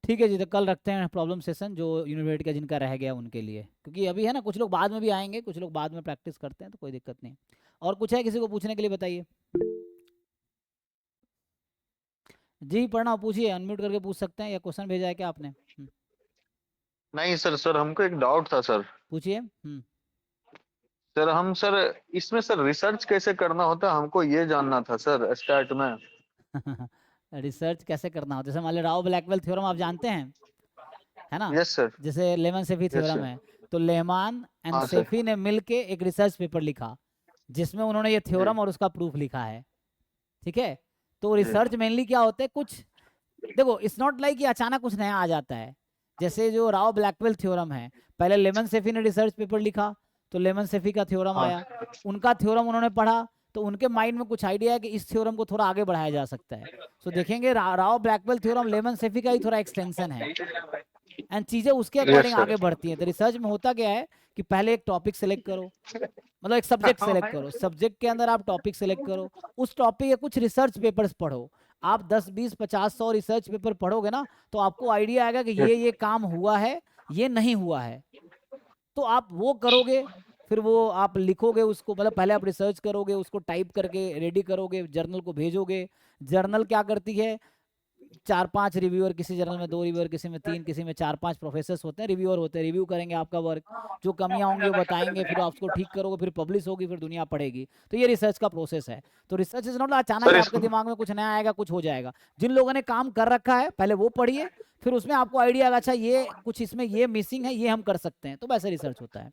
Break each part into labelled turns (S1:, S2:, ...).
S1: ठीक है जी, तो कल रखते हैं प्रॉब्लम सेशन जो यूनिवर्सिटी का जिनका रह गया उनके लिए, क्योंकि अभी है ना कुछ लोग बाद में भी आएंगे, कुछ लोग बाद में प्रैक्टिस करते हैं, तो कोई दिक्कत नहीं। और कुछ है किसी को पूछने के लिए, बताइए। जी प्रणव पूछिए, अनम्यूट करके पूछ सकते हैं, या क्वेश्चन भेजा है क्या आपने?
S2: नहीं सर, सर हमको एक डाउट था सर।
S1: पूछिए।
S2: सर हम सर इसमें सर रिसर्च कैसे करना होता है, हमको ये जानना था सर स्टार्ट में।
S1: रिसर्च कैसे करना हो, जैसे मान लो राव ब्लैकवेल थ्योरम आप जानते हैं, है ना?
S2: Yes sir.
S1: जैसे Lehmann Scheffe
S2: yes
S1: theorem
S2: sir.
S1: है, तो लेहमान एंड
S2: हाँ सर।
S1: सेफी ने मिलके एक रिसर्च पेपर लिखा, जिसमें उन्होंने ये
S2: जी।
S1: थ्योरम और उसका प्रूफ लिखा है। ठीक है। तो
S2: जी।
S1: रिसर्च मेनली क्या होता है, कुछ देखो, इट्स नॉट लाइक कि अचानक कुछ नया आ जाता है। जैसे जो राव ब्लैकवेल थ्योरम है, पहले लेमन सेफी ने रिसर्च पेपर लिखा, तो लेमन सेफी का थ्योरम
S2: हाँ।
S1: आया, उनका थ्योरम उन्होंने पढ़ा, तो उनके माइंड में कुछ आइडिया है कि इस थ्योरम को थोड़ा आगे बढ़ाया जा सकता है। सो देखेंगे Rao Blackwell theorem lemon Saifee का ही थोड़ा एक्सटेंशन है, एंड चीजें उसके
S2: यस
S1: अकॉर्डिंग
S2: सर।
S1: आगे बढ़ती हैं। तो रिसर्च में होता क्या है कि पहले एक टॉपिक सेलेक्ट करो, मतलब एक सब्जेक्ट सेलेक्ट करो, सब्जेक्ट के अंदर आप टॉपिक सेलेक्ट करो, उस टॉपिक के कुछ रिसर्च पेपर्स पढ़ो। आप 10 20 50 100 रिसर्च पेपर पढ़ोगे ना, तो आपको आइडिया आएगा कि ये काम हुआ है, ये नहीं हुआ है। तो आप वो करोगे, फिर वो आप लिखोगे उसको, मतलब पहले आप रिसर्च करोगे, उसको टाइप करके रेडी करोगे, जर्नल को भेजोगे। जर्नल क्या करती है, 4 5 रिव्यूअर, किसी जर्नल में 2 रिव्यूअर, किसी में 3, किसी में 4 5 प्रोफेसर होते हैं, रिव्यूअर होते हैं, रिव्यू करेंगे आपका वर्क, जो कमियां होंगी वो बताएंगे, फिर आप उसको ठीक करोगे, फिर पब्लिश होगी, फिर दुनिया पढ़ेगी। तो ये रिसर्च का प्रोसेस है। तो रिसर्च इज नॉट अचानक
S2: सर
S1: आपके दिमाग में कुछ नया आएगा, कुछ हो जाएगा। जिन लोगों ने काम कर रखा है पहले वो पढ़िए, फिर उसमें आपको आइडिया आएगा, अच्छा ये कुछ इसमें ये मिसिंग है, ये हम कर सकते हैं, तो वैसे रिसर्च होता है।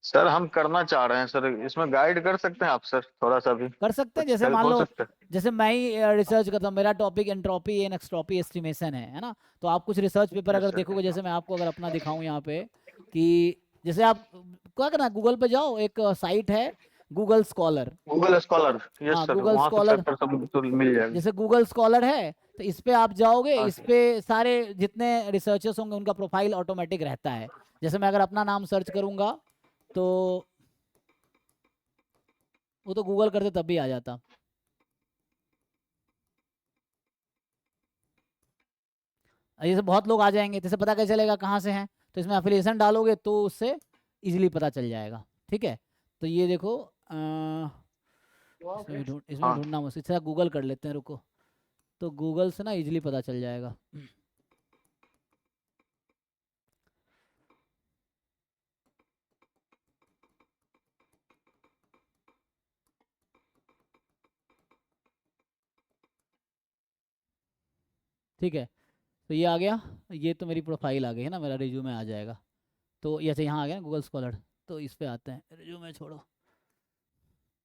S2: सर हम करना चाह रहे हैं सर, इसमें गाइड कर सकते हैं आप सर थोड़ा सा भी?
S1: कर सकते हैं,
S2: कुछ
S1: जैसे
S2: हेल्प
S1: मान
S2: हो
S1: लो,
S2: सकता है?
S1: जैसे मैं ही रिसर्च करता हूँ, मेरा टॉपिक एंट्रोपी एंड एक्सट्रोपी एस्टिमेशन है ना? तो आप कुछ रिसर्च पेपर
S2: यस
S1: अगर
S2: सर।
S1: देखोगे, जैसे मैं आपको अगर अपना दिखाऊं यहाँ पे, कि जैसे आप क्या करना, गूगल पे जाओ, एक साइट है Google scholar.
S2: Google scholar. Yes
S1: हाँ
S2: सर,
S1: गूगल
S2: वहां से
S1: स्कॉलर,
S2: पेपर सब तो मिल जाएगा।
S1: जैसे गूगल स्कॉलर है, तो इस पे आप जाओगे,
S2: हाँ
S1: इस
S2: सर।
S1: पे सारे जितने रिसर्चर्स होंगे उनका प्रोफाइल ऑटोमेटिक रहता है। जैसे मैं अगर अपना नाम सर्च करूंगा, तो वो तो गूगल करते तब भी आ जाता। जैसे बहुत लोग आ जाएंगे, जैसे पता कैसे चलेगा कहाँ से हैं, तो इसमें एफिलिएशन डालोगे तो उससे इजीली पता चल जाएगा। ठीक है। तो ये देखो, इसमें
S2: हाँ।
S1: ढूंढना मुश्किल, अच्छा गूगल कर लेते हैं, रुको। तो गूगल से ना इजीली पता चल जाएगा। ठीक है। तो ये आ गया, ये तो मेरी प्रोफाइल आ गई है ना, मेरा रिज्यूमे आ जाएगा। तो ये अच्छा यहाँ आ गया ना गूगल स्कॉलर, तो इस पे आते हैं, रिज्यूमे छोड़ो।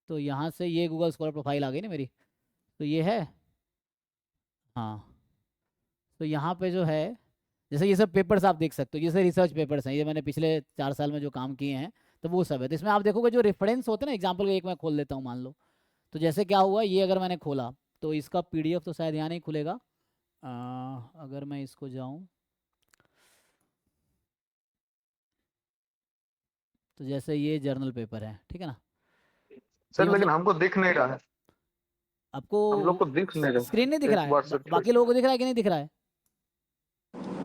S1: तो यहाँ से ये गूगल स्कॉलर प्रोफाइल आ गई ना मेरी, तो ये है। हाँ। तो यहाँ पे जो है, जैसे ये सब पेपर्स आप देख सकते हो, जैसे रिसर्च पेपर्स हैं, ये मैंने पिछले 4 साल में जो काम किए हैं, तो वो सब है। तो इसमें आप देखोगे जो रेफरेंस होते हैं ना, एग्जाम्पल एक मैं खोल लेता हूँ, मान लो। तो जैसे क्या हुआ, ये अगर मैंने खोला, तो इसका पीडीएफ तो शायद यहाँ नहीं खुलेगा। अगर मैं इसको जाऊँ, तो जैसे ये जर्नल पेपर है, ठीक है ना? तो ये
S2: सर लेकिन
S1: मतलब
S2: हमको दिख नहीं रहा है।
S1: आपको
S2: हम लोग को दिख नहीं
S1: स्क्रीन नहीं
S2: रहा,
S1: दिख रहा
S2: एक
S1: है,
S2: बार सर
S1: बाकी लोगों को दिख रहा है कि नहीं दिख रहा है?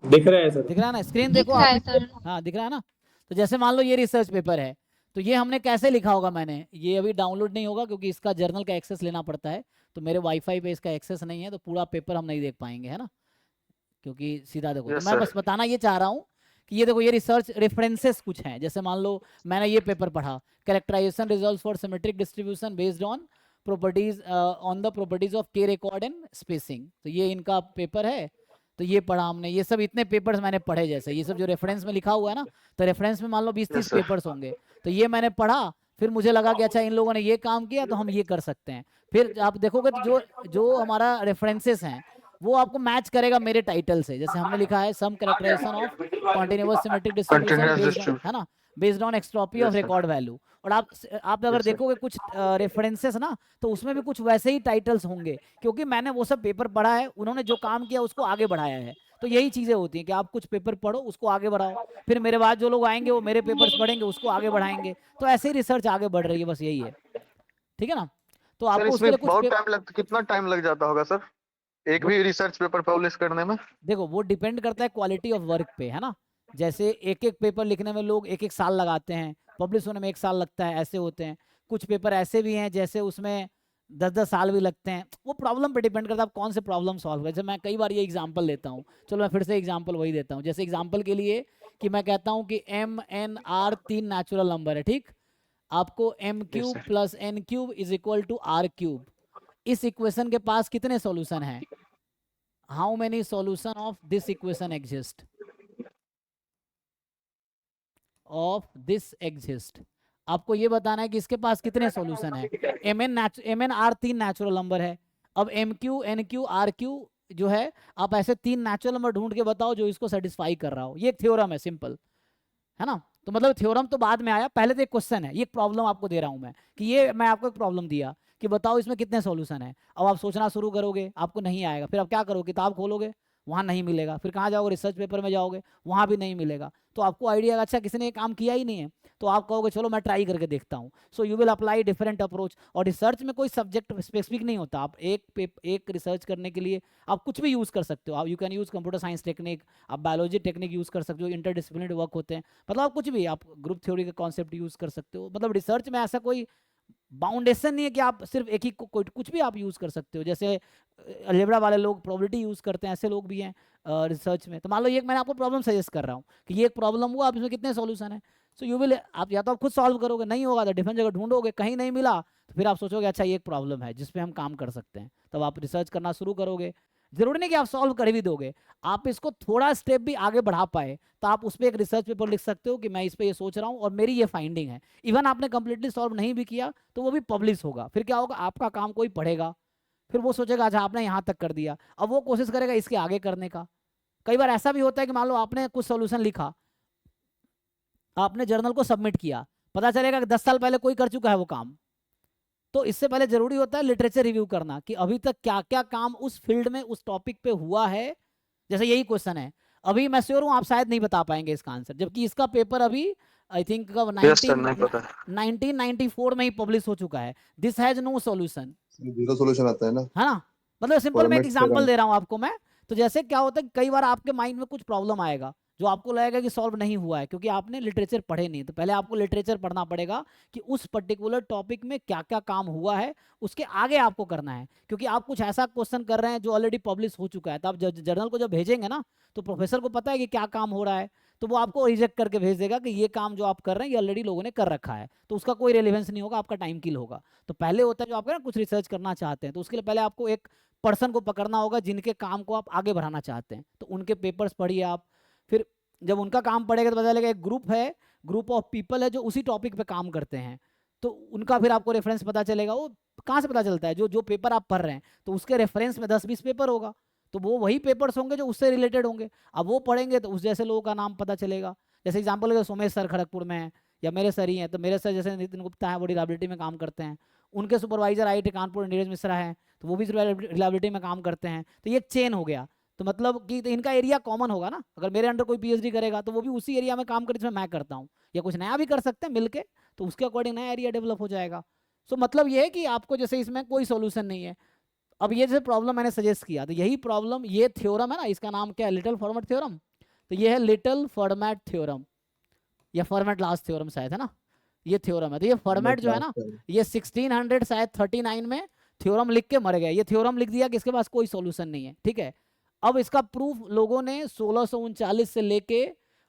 S3: दिख रहा है सर।
S1: दिख रहा है ना, स्क्रीन देखो
S4: दिख रहा
S1: आप।
S4: है सर।
S1: हाँ दिख रहा है ना? तो जैसे मान लो ये रिसर्च पेपर है, तो ये हमने कैसे लिखा होगा, मैंने ये अभी डाउनलोड नहीं होगा क्योंकि इसका जर्नल का एक्सेस लेना पड़ता है, तो मेरे वाईफाई पे इसका एक्सेस नहीं है, तो पूरा पेपर हम नहीं देख पाएंगे, है ना? क्योंकि सीधा देखो, तो
S2: यस
S1: मैं
S2: सर।
S1: बस बताना ये चाह रहा हूँ कि ये देखो, ये रिसर्च रेफरेंसेस कुछ हैं। जैसे मान लो मैंने ये पेपर पढ़ा, characterisation results for symmetric distribution based on properties on the properties of के रिकॉर्ड एंड स्पेसिंग, तो ये इनका पेपर है। तो ये पढ़ा हमने, ये सब इतने पेपर्स मैंने पढ़े, जैसे ये सब जो रेफरेंस में लिखा हुआ है ना, तो रेफरेंस में मान लो 20 30
S2: यस सर।
S1: पेपर्स होंगे। तो ये मैंने पढ़ा, फिर मुझे लगा कि अच्छा इन लोगों ने ये काम किया, तो हम ये कर सकते हैं। फिर आप देखोगे तो जो जो हमारा रेफरेंसेस हैं, वो आपको मैच करेगा मेरे टाइटल से। जैसे हमने लिखा है some characterization of continuous symmetric distribution
S2: continuous
S1: based on,
S2: distribution.
S1: है ना, based on extropy of
S2: yes sir.
S1: Record value. और आप अगर
S2: यस सर।
S1: देखोगे कुछ रेफरेंसेस ना, तो उसमें भी कुछ वैसे ही टाइटल्स होंगे, क्योंकि मैंने वो सब पेपर पढ़ा है, उन्होंने जो काम किया उसको आगे बढ़ाया है। तो यही चीजें होती हैं कि आप कुछ पेपर पढ़ो, उसको आगे बढ़ाओ, फिर मेरे बाद जो लोग आएंगे वो मेरे पेपर्स पढ़ेंगे, उसको आगे बढ़ाएंगे। तो ऐसे ही रिसर्च आगे बढ़ रही है, बस यही है। ठीक है ना? तो
S2: सर
S1: आपको उसके
S2: इसमें
S1: लिए कुछ
S2: बहुत टाइम लग, कितना टाइम लग जाता होगा सर? एक भी रिसर्च पेपर पब्लिश करने में?
S1: देखो वो डिपेंड करता है क्वालिटी ऑफ वर्क पे, है ना। जैसे एक एक पेपर लिखने में लोग एक एक साल लगाते हैं, पब्लिश होने में 1 साल लगता है, ऐसे होते हैं। कुछ पेपर ऐसे भी हैं जैसे उसमें 10-10 साल भी लगते हैं। वो प्रॉब्लम पे डिपेंड करता है आप कौन से प्रॉब्लम सॉल्व करें। जैसे मैं कई बार ये एग्जांपल लेता हूँ, चलो मैं फिर से एग्जांपल वही देता हूँ। जैसे एग्जांपल के लिए कि मैं कहता हूँ कि MNR 3 नेचुरल नंबर है, ठीक। आपको M
S2: Yes,
S1: cube
S2: sir.
S1: Plus N cube is equal to R cube. इस इक्वेशन के पास कितने सॉल्यूशन हैं? How many solution of this equation exist? Of this exist, आपको ये बताना है कि इसके पास कितने सॉल्यूशन है। MN R 3 नेचुरल नंबर है। अब MQ NQ RQ जो है, आप ऐसे 3 नेचुरल नंबर ढूंढ के बताओ जो इसको सेटिस्फाई कर रहा हो। ये थ्योरम है, सिंपल है ना। तो मतलब थ्योरम तो बाद में आया, पहले तो एक क्वेश्चन है, ये प्रॉब्लम आपको दे रहा हूं मैं कि ये मैं आपको एक प्रॉब्लम दिया कि बताओ इसमें कितने सॉल्यूशन है। अब आप सोचना शुरू करोगे, आपको नहीं आएगा, फिर आप क्या करोगे, किताब खोलोगे, वहां नहीं मिलेगा, फिर कहाँ जाओगे, रिसर्च पेपर में जाओगे, वहां भी नहीं मिलेगा। तो आपको आइडिया अच्छा किसी ने ये काम किया ही नहीं है, तो आप कहोगे चलो मैं ट्राई करके देखता हूँ। So you will apply different approach. और रिसर्च में कोई सब्जेक्ट स्पेसिफिक नहीं होता, आप एक रिसर्च करने के लिए आप कुछ भी यूज कर सकते हो। आप you can use computer science technique, आप बायोलॉजी टेक्निक यूज कर सकते हो, इंटरडिसिप्लिनरी वर्क होते हैं, मतलब आप कुछ भी, आप ग्रुप थ्योरी का कॉन्सेप्ट यूज कर सकते हो। मतलब रिसर्च में ऐसा कोई बाउंडेशन नहीं है कि आप सिर्फ एक ही कुछ भी आप यूज कर सकते हो। जैसे अलजेब्रा वाले लोग प्रोबेबिलिटी यूज करते हैं, ऐसे लोग भी हैं रिसर्च में। तो मान लो ये मैंने आपको प्रॉब्लम सजेस्ट कर रहा हूँ कि ये एक प्रॉब्लम हुआ, आप इसमें कितने सॉल्यूशन है। सो यू विल, आप या तो आप खुद सॉल्व करोगे, नहीं होगा तो डिफरेंट जगह ढूंढोगे, कहीं नहीं मिला तो फिर आप सोचोगे अच्छा ये एक प्रॉब्लम है जिसपे हम काम कर सकते हैं, तब आप रिसर्च करना शुरू करोगे। जरूरी नहीं कि आप सॉल्व कर भी दोगे, आप इसको थोड़ा स्टेप भी आगे बढ़ा पाए तो आप उस पर एक रिसर्च पेपर लिख सकते हो कि मैं इस पे ये सोच रहा हूँ और मेरी ये फाइंडिंग है। इवन आपने कंप्लीटली सॉल्व नहीं भी किया तो वो भी पब्लिश होगा, फिर क्या होगा, आपका काम कोई पढ़ेगा, फिर वो सोचेगा अच्छा आपने यहाँ तक कर दिया, अब वो कोशिश करेगा इसके आगे करने का। कई बार ऐसा भी होता है कि मान लो आपने कुछ सॉल्यूशन लिखा, आपने जर्नल को सबमिट किया, पता चलेगा कि 10 साल पहले कोई कर चुका है वो काम। तो इससे पहले जरूरी होता है लिटरेचर रिव्यू करना कि अभी तक क्या क्या काम उस फील्ड में उस टॉपिक पे हुआ है। जैसे यही क्वेश्चन है, अभी मैं श्योर हूं आप शायद नहीं बता पाएंगे इसका आंसर, जबकि इसका पेपर अभी आई थिंक
S2: यस सर, नहीं पता।
S1: 1994 में ही पब्लिश हो चुका है। This has no solution,
S4: zero solution आता है ना,
S1: है ना। मतलब सिंपल मैं एक
S4: फॉर्मेट
S1: एग्जांपल
S4: थ्योरम।
S1: दे रहा हूं आपको मैं। तो जैसे क्या होता है कि कई बार आपके माइंड में कुछ प्रॉब्लम आएगा जो आपको लगेगा कि सॉल्व नहीं हुआ है, क्योंकि आपने लिटरेचर पढ़े नहीं। तो पहले आपको लिटरेचर पढ़ना पड़ेगा कि उस पर्टिकुलर टॉपिक में क्या क्या काम हुआ है, उसके आगे आपको करना है। क्योंकि आप कुछ ऐसा क्वेश्चन कर रहे हैं जो ऑलरेडी पब्लिश हो चुका है, तो आप जर्नल को जब भेजेंगे ना तो प्रोफेसर को पता है कि क्या काम हो रहा है, तो वो आपको रिजेक्ट करके भेज देगा कि ये काम जो आप कर रहे हैं ये ऑलरेडी लोगों ने कर रखा है, तो उसका कोई रेलेवेंस नहीं होगा, आपका टाइम किल होगा। तो पहले होता है जो आप ना कुछ रिसर्च करना चाहते हैं तो उसके लिए पहले आपको एक पर्सन को पकड़ना होगा जिनके काम को आप आगे बढ़ाना चाहते हैं, तो उनके पेपर्स पढ़िए आप। फिर जब उनका काम पढ़ेगा तो पता चलेगा एक ग्रुप है, ग्रुप ऑफ पीपल है जो उसी टॉपिक पे काम करते हैं, तो उनका फिर आपको रेफरेंस पता चलेगा। वो कहाँ से पता चलता है, जो जो पेपर आप पढ़ रहे हैं तो उसके रेफरेंस में 10-20 पेपर होगा, तो वो वही पेपर्स होंगे जो उससे रिलेटेड होंगे। अब वो पढ़ेंगे तो उस जैसे लोगों का नाम पता चलेगा। जैसे एग्जाम्पल सोमेश सर खड़गपुर में है या मेरे सर ही हैं, तो मेरे सर जैसे नितिन गुप्ता है वो रिलायबिलिटी में काम करते हैं, उनके सुपरवाइजर IIT कानपुर नीरज मिश्रा हैं तो वो भी रिलायबिलिटी में काम करते हैं, तो ये एक चेन हो गया। तो मतलब कि तो इनका एरिया कॉमन होगा ना, अगर मेरे अंडर कोई PhD करेगा तो वो भी उसी एरिया में काम करे जिसमें मैं करता हूँ, या कुछ नया भी कर सकते हैं मिलके, तो उसके अकॉर्डिंग नया एरिया डेवलप हो जाएगा। सो मतलब ये है कि आपको जैसे इसमें कोई सोल्यूशन नहीं है। अब ये जैसे प्रॉब्लम मैंने सजेस्ट किया, तो यही प्रॉब्लम, ये थ्योरम है ना, इसका नाम क्या है, लिटिल फॉर्मेट थ्योरम। तो ये है लिटिल फॉर्मेट थ्योरम या फॉर्मेट लास्ट थ्योरम शायद, है ना, ये थ्योरम है। तो ये फॉर्मेट जो है ना, ये 1600 शायद 39 में थ्योरम लिख के मर गया। ये थ्योरम लिख दिया कि इसके पास कोई सॉल्यूशन नहीं है, ठीक है। अब इसका प्रूफ लोगों ने 1639 से लेके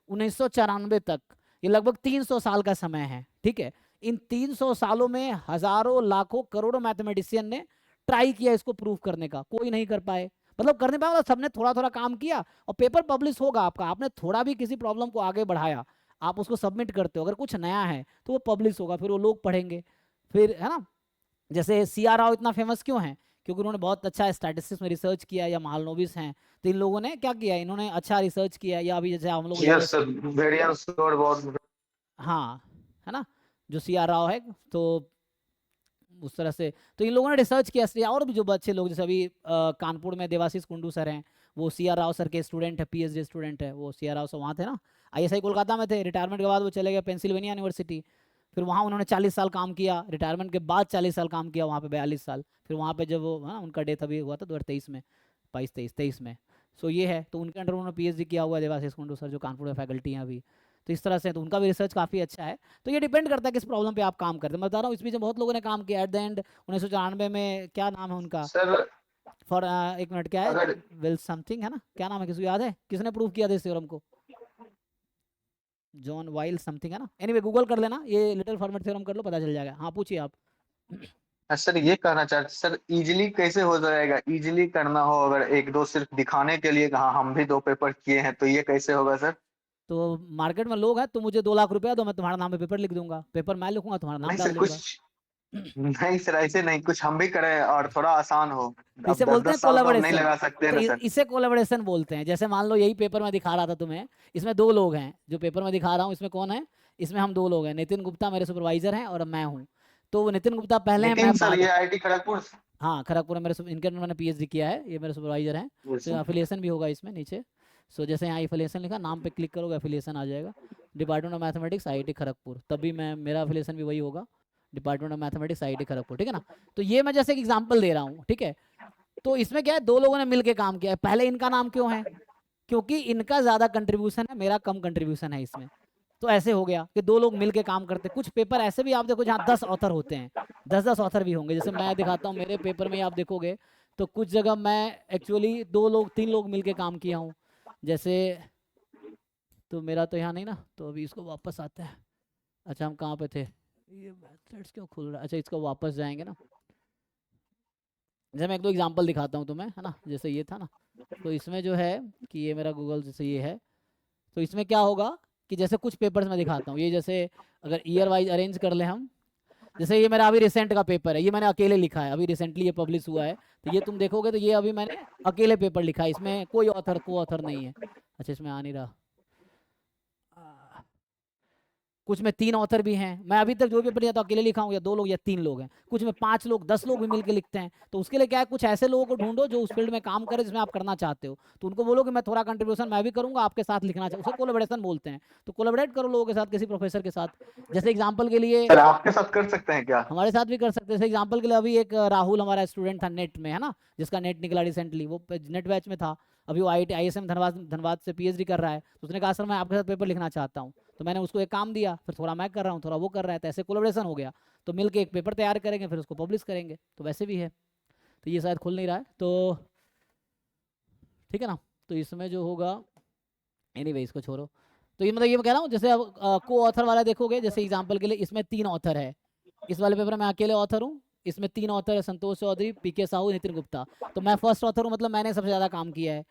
S1: 1994 तक, ये लगभग 300 साल का समय है, ठीक है। इन 300 सालों में हजारों लाखों करोड़ों मैथमेटिशियन ने ट्राई किया इसको प्रूफ करने का, कोई नहीं कर पाए। मतलब करने पाए मतलब सबने थोड़ा थोड़ा काम किया और पेपर पब्लिश होगा आपका, आपने थोड़ा भी किसी प्रॉब्लम को आगे बढ़ाया, आप उसको सबमिट करते हो, अगर कुछ नया है तो वो पब्लिश होगा, फिर वो लोग पढ़ेंगे, फिर, है ना। जैसे CR राव इतना फेमस क्यों है, क्योंकि उन्होंने बहुत अच्छा स्टैटिस्टिक्स में रिसर्च किया, या महालनोबिस हैं, तो इन लोगों ने क्या किया, इन्होंने अच्छा रिसर्च किया। या अभी जैसे हम लोग
S2: यस सर, वेरिएंस और बहुत।
S1: हाँ, है ना, जो CR राव है, तो उस तरह से तो इन लोगों ने रिसर्च किया इसलिए। और भी जो अच्छे लोग, जैसे अभी कानपुर में देवाशीष कुंडू सर हैं, वो CR राव सर के स्टूडेंट है, PhD स्टूडेंट है वो। CR राव सर वहाँ थे ना, ISI कोलकाता में थे, रिटायरमेंट के बाद वो चले गए पेंसिल्वेनिया यूनिवर्सिटी, फिर वहाँ उन्होंने 40 साल काम किया, रिटायरमेंट के बाद 40 साल काम किया वहाँ पे, 42 साल। फिर वहाँ पे जब वो, हाँ, उनका डेथ अभी हुआ था 2023 में, 22-23 में। सो ये है, तो उनके अंडर उन्होंने पीएचडी किया हुआ है, देवाशीष कुंडू सर जो कानपुर में फैकल्टी हैं अभी। तो इस तरह से तो उनका भी रिसर्च काफ़ी अच्छा है। तो ये डिपेंड करता है किस प्रॉब्लम पे आप काम करते हैं। मैं बता रहा हूँ इस बीच में बहुत लोगों ने काम किया। एट द एंड 1994 में, क्या नाम है उनका,
S2: सर
S1: फॉर एक मिनट, क्या है,
S2: अगर
S1: विल समथिंग है ना, क्या नाम है, किसी को याद है, किसने प्रूव किया था इस थ्योरम को? जॉन वाइल समथिंग है ना। एनीवे गूगल कर लेना, ये लिटिल फॉर्मेट थ्योरम कर लो, पता चल जाएगा। हाँ पूछिए आप।
S2: सर ये कहना चाहते सर, इजीली कैसे हो जाएगा? इजीली करना हो अगर एक दो सिर्फ दिखाने के लिए, हाँ हम भी 2 पेपर किए हैं, तो ये कैसे होगा सर?
S1: तो मार्केट में लोग हैं, तो मुझे 2 लाख रुपया दो, मैं तुम्हारा नाम पे पेपर लिख दूंगा, पेपर मैं लिखूंगा, तुम्हारा नाम
S2: नहीं
S1: डाल
S2: सर
S1: दूंगा।
S2: कुछ, नहीं सर ऐसे नहीं, कुछ हम भी करें और थोड़ा आसान हो।
S1: तो इसे
S2: अब
S1: बोलते हैं
S2: 10-10 साल तो हम नहीं
S1: कोलैबोरेशन।
S2: लगा सकते
S1: तो
S2: ना सर।
S1: इसे कोलैबोरेशन बोलते हैं। जैसे मान लो यही पेपर मैं दिखा रहा था तुम्हें, इसमें 2 लोग हैं, जो पेपर में दिखा रहा हूँ इसमें कौन है, इसमें हम 2 लोग हैं, नितिन गुप्ता मेरे सुपरवाइजर हैं और मैं हूँ। तो नितिन गुप्ता पहले हैं,
S2: नितिन
S1: मैं
S2: सर
S1: बाद।
S2: ये आईआईटी खड़गपुर से?
S1: हाँ खड़गपुर में मेरे इनके अंदर मैंने पीएचडी किया है, ये मेरे सुपरवाइजर हैं।
S2: Yes,
S1: तो
S2: sir.
S1: एफिलिएशन भी होगा इसमें नीचे। सो जैसे यहाँ एफिलिएशन लिखा, नाम पे क्लिक करोगे एफिलिएशन आ जाएगा, department of mathematics IIT Kharagpur, तभी मैं, मेरा एफिलिएशन भी वही होगा, department of mathematics IIT Kharagpur, ठीक है ना। तो ये मैं जैसे एक एग्जाम्पल दे रहा हूँ, ठीक है। तो इसमें क्या है, 2 लोगों ने मिलकर काम किया है। पहले इनका नाम क्यों है, क्योंकि इनका ज़्यादा कंट्रीब्यूशन है, मेरा कम कंट्रीब्यूशन है इसमें। तो ऐसे हो गया कि 2 लोग मिलके काम करते। कुछ पेपर ऐसे भी आप देखो जहाँ 10 ऑथर होते हैं, 10-10 ऑथर भी होंगे। जैसे मैं दिखाता हूँ मेरे पेपर में, आप देखोगे तो कुछ जगह मैं एक्चुअली 2 लोग 3 लोग मिलके काम किया हूँ। जैसे, तो मेरा तो यहाँ नहीं ना, तो अभी इसको वापस आते हैं। अच्छा हम कहाँ पे थे, ये मेथड्स क्यों खुल रहा है, अच्छा इसको वापस जाएंगे ना। जैसे मैं 1-2 एग्जाम्पल दिखाता हूँ तुम्हें, है ना। जैसे ये था ना, तो इसमें जो है कि ये मेरा गूगल जैसे ये है, तो इसमें क्या होगा कि जैसे कुछ पेपर्स में दिखाता हूँ, ये जैसे अगर ईयर वाइज अरेंज कर ले हम, जैसे ये मेरा अभी रिसेंट का पेपर है, ये मैंने अकेले लिखा है, अभी रिसेंटली ये पब्लिश हुआ है। तो ये तुम देखोगे तो ये अभी मैंने अकेले पेपर लिखा है, इसमें कोई ऑथर को ऑथर नहीं है। अच्छा इसमें आ नहीं रहा, कुछ में 3 ऑथर भी हैं। मैं अभी तक जो भी पेपर या तो अकेले लिखा हूँ, या 2 लोग या 3 लोग हैं। कुछ में 5 लोग 10 लोग भी मिलकर लिखते हैं। तो उसके लिए क्या है, कुछ ऐसे लोगों को ढूंढो जो उस फील्ड में काम करे जिसमें आप करना चाहते हो। तो उनको बोलो कि मैं थोड़ा कंट्रीब्यूशन मैं भी करूंगा, आपके साथ लिखना चाहिए, उसे कोलैबोरेशन बोलते हैं। तो कोलैबोरेट करो लोगों के साथ, किसी प्रोफेसर के साथ। जैसे एग्जाम्पल के लिए
S2: सर आपके साथ कर सकते हैं क्या?
S1: हमारे साथ भी कर सकते हैं। जैसे एग्जाम्पल के लिए अभी एक राहुल हमारा स्टूडेंट था नेट में, है ना, जिसका नेट निकला रिसेंटली, वो नेट बैच में था। अभी वो IISM धनबाद से पीएचडी कर रहा है। तो उसने कहा सर मैं आपके साथ पेपर लिखना चाहता हूँ। तो मैंने उसको एक काम दिया, फिर थोड़ा मैं कर रहा हूँ, थोड़ा वो कर रहा है, तो ऐसे कोलैबोरेशन हो गया। तो मिलके एक पेपर तैयार करेंगे, फिर उसको पब्लिश करेंगे। तो वैसे भी है। तो ये शायद खुल नहीं रहा है, तो ठीक है ना। तो इसमें जो होगा, एनीवे इसको छोड़ो। तो ये मतलब ये मैं कह रहा हूँ, जैसे अब को ऑथर वाला देखोगे, जैसे एग्जाम्पल के लिए इसमें 3 ऑथर है, इस वाले पेपर में अकेले ऑथर हूँ, इसमें 3 ऑथर है, संतोष चौधरी, पीके साहू, नितिन गुप्ता। तो मैं फर्स्ट ऑथर हूँ, मतलब मैंने सबसे ज़्यादा काम किया है।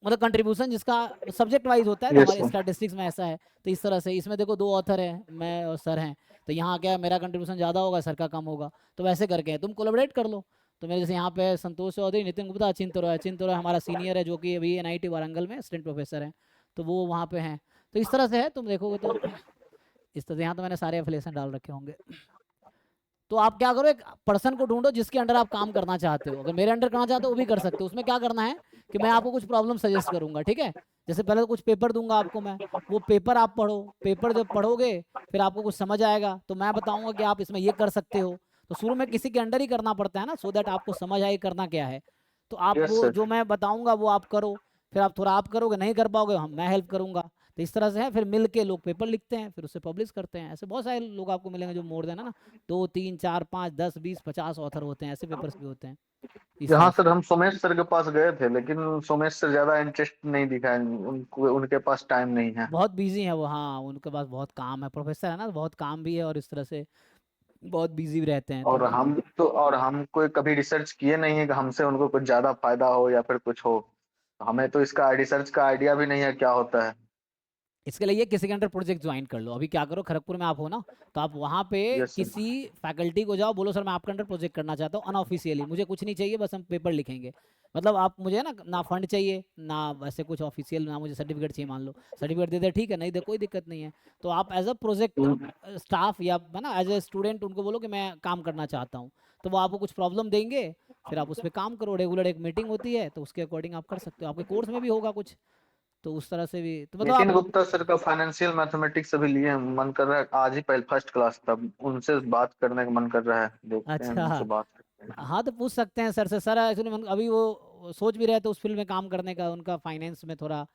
S1: मतलब कंट्रीब्यूशन जिसका सब्जेक्ट वाइज होता है, तो
S2: यस
S1: हमारे
S2: सर।
S1: स्टैटिस्टिक्स में ऐसा है। तो इस तरह से इसमें देखो 2 ऑथर हैं, मैं और सर हैं। तो यहाँ क्या है, मेरा कंट्रीब्यूशन ज़्यादा होगा, सर का कम होगा। तो वैसे करके तुम कोलैबोरेट कर लो। तो मेरे जैसे यहाँ पे संतोष चौधरी, नितिन गुप्ता, अचिंत रॉय हमारा सीनियर है, जो कि अभी NIT वारंगल में असिस्टेंट प्रोफेसर हैं। तो वो वहाँ पे हैं। तो इस तरह से है, तुम देखोगे तो इस तरह से। यहाँ तो मैंने सारे एफिलिएशन डाल रखे होंगे। तो आप क्या करो, एक पर्सन को ढूंढो जिसके अंडर आप काम करना चाहते हो। अगर मेरे अंडर करना चाहते हो वो भी कर सकते हो। उसमें क्या करना है कि मैं आपको कुछ प्रॉब्लम सजेस्ट करूंगा, ठीक है। जैसे पहले तो कुछ पेपर दूंगा आपको मैं, वो पेपर आप पढ़ो। पेपर जब पढ़ोगे फिर आपको कुछ समझ आएगा, तो मैं बताऊंगा कि आप इसमें ये कर सकते हो। तो शुरू में किसी के अंडर ही करना पड़ता है ना, सो दैट आपको समझ आए करना क्या है। तो आप
S2: यस
S1: वो
S2: सर।
S1: जो मैं बताऊंगा वो आप करो, फिर आप थोड़ा आप करोगे, नहीं कर पाओगे मैं हेल्प करूंगा। तो इस तरह से है, फिर मिल के लोग पेपर लिखते हैं, फिर उसे पब्लिश करते हैं। ऐसे बहुत सारे लोग आपको मिलेंगे जो मोर देन है ना, 2 3 4 5 10 20 50 ऑथर होते हैं, ऐसे पेपर्स भी होते हैं इस
S2: यहाँ
S1: तरह से।
S2: सर हम सोमेश सर के पास गए थे, लेकिन सोमेश सर ज्यादा इंटरेस्ट नहीं दिखाए, उनको उनके पास टाइम नहीं है।
S1: बहुत बिजी है वो, हाँ उनके पास बहुत काम है, प्रोफेसर है ना, बहुत काम भी है, और इस तरह से बहुत बिजी भी रहते हैं। तो
S2: और हम कोई कभी रिसर्च किए नहीं है कि हमसे उनको कुछ ज्यादा फायदा हो या फिर कुछ हो। हमें तो इसका रिसर्च का आइडिया भी नहीं है क्या होता है।
S1: इसके लिए किसी के अंडर प्रोजेक्ट ज्वाइन कर लो। अभी क्या करो, खड़गपुर में आप हो ना, तो आप वहाँ पे
S2: यस सर।
S1: किसी फैकल्टी को जाओ, बोलो सर मैं आपके अंडर प्रोजेक्ट करना चाहता हूँ अनऑफिशियली, मुझे कुछ नहीं चाहिए, बस हम पेपर लिखेंगे। मतलब आप मुझे ना फंड चाहिए ना वैसे कुछ ऑफिशियल, ना मुझे सर्टिफिकेट चाहिए। मान लो सर्टिफिकेट दे दे, ठीक है, नहीं दे कोई दिक्कत नहीं है। तो आप एज अ प्रोजेक्ट स्टाफ या है ना एज ए स्टूडेंट उनको बोलो कि मैं काम करना चाहता हूँ। तो वो आपको कुछ प्रॉब्लम देंगे, फिर आप उस पर काम करो। रेगुलर एक मीटिंग होती है, तो उसके अकॉर्डिंग आप कर सकते हो। आपके कोर्स में भी होगा कुछ, तो उस तरह से भी तो मतलब
S2: नितिन
S1: आप।
S2: गुप्ता सर का फाइनेंशियल मैथमेटिक्स अभी लिए हैं, मन कर रहा है आज ही पहले फर्स्ट क्लास था, उनसे बात करने का मन कर रहा है, देखते हैं
S1: अच्छा,
S2: उनसे बात करते हैं।
S1: हाँ तो पूछ सकते हैं सर से। सर एक्चुअली अभी वो सोच भी रहे थे उस फील्ड में काम करने का, उनका फाइनेंस में थोड़ा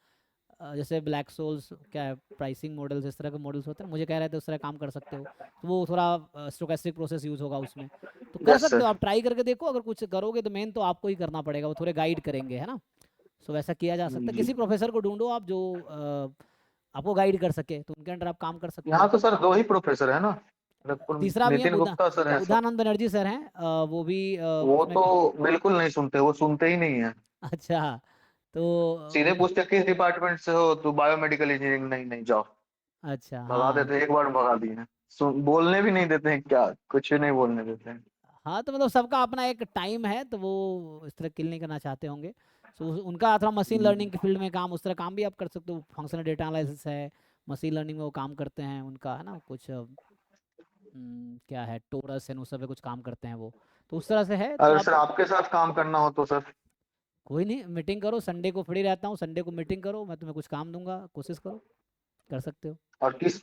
S1: जैसे ब्लैक सोल्स क्या है, प्राइसिंग मॉडल्स, इस तरह के मॉडल्स होते हैं, मुझे कह रहे थे उस तरह काम कर सकते हो, तो वो थोड़ा स्टोकेस्टिक प्रोसेस यूज़ होगा उसमें, तो कर
S2: यस
S1: सकते
S2: सर।
S1: हो आप, ट्राई करके देखो। अगर कुछ करोगे तो मेन तो आपको ही करना पड़ेगा, वो थोड़े गाइड करेंगे, है ना। सो वैसा किया जा सकता है, किसी प्रोफेसर को ढूंढो आप जो आपको गाइड कर सके, तो उनके अंडर आप काम कर सकते
S2: यहाँ
S1: हो।
S2: तो सर 2 ही प्रोफेसर है ना,
S1: तीसरा भी है,
S2: नितिन गुप्ता सर है सर।
S1: बुधानंद बनर्जी सर हैं, वो भी
S2: वो
S1: उसमें
S2: तो बिल्कुल नहीं सुनते, वो सुनते ही नहीं है।
S1: अच्छा, तो
S2: सीधे पूछते किस डिपार्टमेंट से हो, तो बायोमेडिकल इंजीनियरिंग, नहीं नहीं जाओ,
S1: अच्छा
S2: भगा
S1: हाँ।
S2: देते हैं, एक बार भगा दिए हैं। बोलने भी नहीं देते हैं, क्या कुछ भी नहीं बोलने देते हैं।
S1: हाँ तो मतलब सबका अपना एक टाइम है, तो वो इस तरह किल नहीं करना चाहते होंगे। सो उनका थोड़ा मशीन लर्निंग की फील्ड में काम, उस तरह काम भी आप कर सकते हो, फंक्शनल डेटा एनालिसिस है, मशीन लर्निंग में वो काम करते हैं, उनका है ना कुछ क्या है, टोरस है, उस सब पे कुछ काम करते हैं वो, तो उस तरह से है। तो
S2: अगर
S1: आप
S2: सर आपके साथ काम करना हो तो सर।
S1: कोई नहीं, मीटिंग करो, संडे को फ्री रहता हूँ, संडे को मीटिंग करो, मैं तुम्हें कुछ काम दूंगा, कोशिश करो, कर सकते हो।
S2: और किस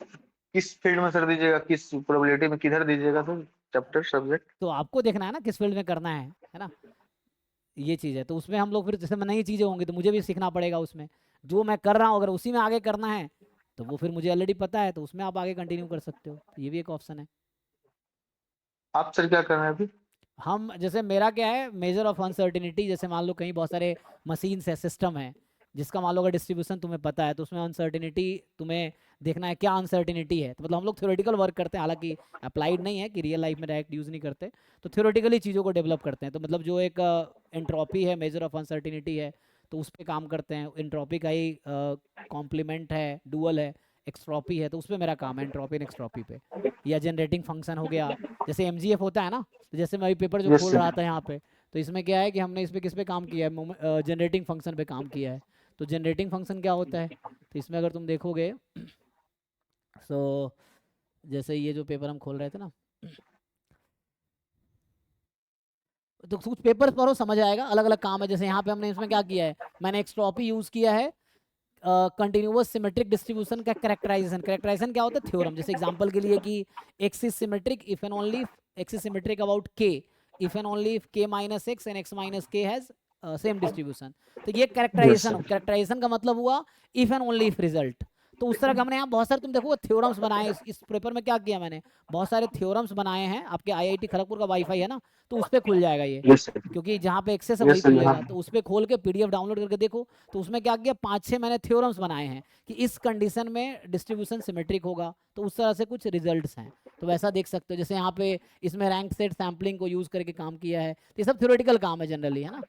S2: किस फील्ड में सर दीजिएगा, किस प्रोबेबिलिटी में किधर दीजिएगा सर, चैप्टर सब्जेक्ट?
S1: तो आपको देखना है ना किस फील्ड में करना है ना, ये चीज़ है। तो उसमें हम लोग फिर जैसे मैं नई चीज़ें होंगी तो मुझे भी सीखना पड़ेगा उसमें, जो मैं कर रहा हूँ अगर उसी में आगे करना है तो वो फिर मुझे ऑलरेडी पता है, तो उसमें आप आगे कंटिन्यू कर सकते हो, तो ये भी एक ऑप्शन है।
S2: आप सर क्या कर रहे हैं अभी?
S1: हम जैसे मेरा क्या है, मेजर ऑफ अनसर्टिनिटी, जैसे मान लो कहीं बहुत सारे मशीन्स है, सिस्टम है, जिसका मान लो अगर डिस्ट्रीब्यूशन तुम्हें पता है, तो उसमें अनसर्टिनिटी तुम्हें देखना है क्या अनसर्टिनिटी है। तो मतलब हम लोग थ्योरेटिकल वर्क करते हैं, हालांकि अप्लाइड नहीं है कि रियल लाइफ में डायरेक्ट यूज़ नहीं करते, तो थ्योरेटिकली चीज़ों को डेवलप करते हैं। तो मतलब जो एक एंट्रोपी है, मेजर ऑफ अनसर्टिनिटी है, तो उस पर काम करते हैं। एंट्रोपी का ही कॉम्प्लीमेंट है, डुअल है, एक्सट्रॉपी है, तो उस पर मेरा काम है, एंट्रोपी एंड एक्सट्रॉपी पे। या जनरेटिंग फंक्शन हो गया, जैसे एमजीएफ होता है ना, तो जैसे मैं अभी पेपर जो
S2: यस
S1: खोल
S2: सर।
S1: रहा था यहाँ पे, तो इसमें क्या है कि हमने इस पे किस पे काम किया है, जनरेटिंग फंक्शन पे काम किया है। तो जनरेटिंग फंक्शन क्या होता है, तो इसमें अगर तुम देखोगे सो जैसे ये जो पेपर हम खोल रहे थे ना, तो कुछ पेपर पढ़ो समझ आएगा, अलग अलग काम है। जैसे यहाँ पे हमने इसमें क्या किया है, मैंने एक्सट्रॉपी यूज़ किया है, कंटिन्यूअस सिमेट्रिक डिस्ट्रीब्यूशन का कैरेक्टराइजेशन। कैरेक्टराइजेशन क्या होता है, थ्योरम। जैसे एग्जांपल के लिए कि x is symmetric if and only x is symmetric about के, इफ एंड ओनली इफ के minus x and x minus के हैज सेम डिस्ट्रीब्यूशन। तो ये
S2: यस
S1: कैरेक्टराइजेशन,
S2: सर।
S1: कैरेक्टराइजेशन का मतलब हुआ if and only if result. तो उस तरह के हमने यहाँ बहुत सारे, तुम देखो थ्योरम्स बनाए, इस पेपर में क्या किया मैंने, बहुत सारे थ्योरम्स बनाए हैं। आपके आईआईटी खड़गपुर का वाईफाई है ना, तो उस पर खुल जाएगा ये,
S2: यस सर।
S1: क्योंकि जहाँ पे एक्सेस है वही
S2: यस सर यहाँ।
S1: खुलेगा, तो उस पर खोल के पीडीएफ डाउनलोड करके देखो। तो उसमें क्या किया, 5-6 मैंने थ्योरम्स बनाए हैं कि इस कंडीशन में डिस्ट्रीब्यूशन सिमेट्रिक होगा, तो उस तरह से कुछ रिजल्ट्स हैं, तो वैसा देख सकते हो। जैसे यहाँ पे इसमें रैंक सेट सैम्पलिंग को यूज़ करके काम किया है, तो ये सब थ्योरेटिकल काम है जनरली, है ना,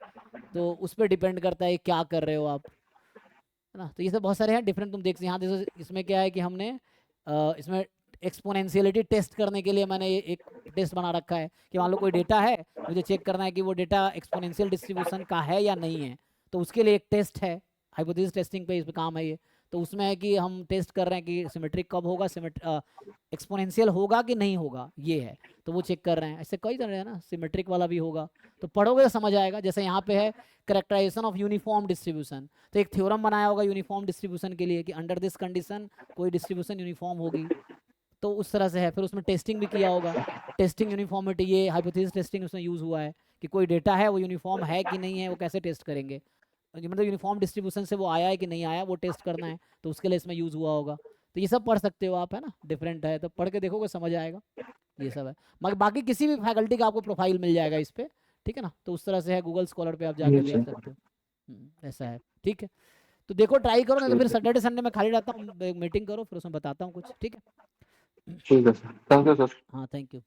S1: तो उस पर डिपेंड करता है क्या कर रहे हो आप, है ना। तो ये सब बहुत सारे हैं डिफरेंट, तुम देख यहाँ देखो इसमें क्या है कि हमने इसमें एक्सपोनेंशियलिटी टेस्ट करने के लिए मैंने ये एक टेस्ट बना रखा है कि मान लो कोई डेटा है, मुझे चेक करना है कि वो डेटा एक्सपोनेंशियल डिस्ट्रीब्यूशन का है या नहीं है, तो उसके लिए एक टेस्ट है, हाइपोथेसिस टेस्टिंग पे इस पे काम है ये। तो उसमें है कि हम टेस्ट कर रहे हैं कि सिमेट्रिक कब होगा, एक्सपोनेंशियल होगा कि नहीं होगा, ये है, तो वो चेक कर रहे हैं। ऐसे कई तरह है ना, सिमेट्रिक वाला भी होगा, तो पढ़ोगे तो समझ आएगा। जैसे यहाँ पे है कैरेक्टराइजेशन ऑफ यूनिफॉर्म डिस्ट्रीब्यूशन, तो एक थ्योरम बनाया होगा यूनिफॉर्म डिस्ट्रीब्यूशन के लिए कि अंडर दिस कंडीशन कोई डिस्ट्रीब्यूशन यूनिफॉर्म होगी, तो उस तरह से है। फिर उसमें टेस्टिंग भी किया होगा, टेस्टिंग यूनिफॉर्मिटी, ये हाइपोथेसिस टेस्टिंग उसमें यूज़ हुआ है कि कोई डेटा है वो यूनिफॉर्म है कि नहीं है, वो कैसे टेस्ट करेंगे, मतलब यूनिफॉर्म डिस्ट्रीब्यूशन से वो आया है कि नहीं आया, वो टेस्ट करना है, तो उसके लिए इसमें यूज़ हुआ होगा। तो ये सब पढ़ सकते हो आप, है ना, डिफरेंट है, तो पढ़ के देखोगे समझ आएगा, ये सब है। मगर बाकी किसी भी फैकल्टी का आपको प्रोफाइल मिल जाएगा इस पर, ठीक है ना, तो उस तरह से है, गूगल स्कॉलर पे आप जाके
S2: यस
S1: देख
S2: सर।
S1: सकते हो। ऐसा है, ठीक है। तो देखो ट्राई करो, नहीं तो फिर
S2: ठीक है।
S1: सैटरडे संडे में खाली रहता हूँ, मीटिंग करो, फिर उसमें बताता हूँ कुछ, ठीक है।
S2: ठीक है सर, थैंक यू सर।
S1: हाँ थैंक यू।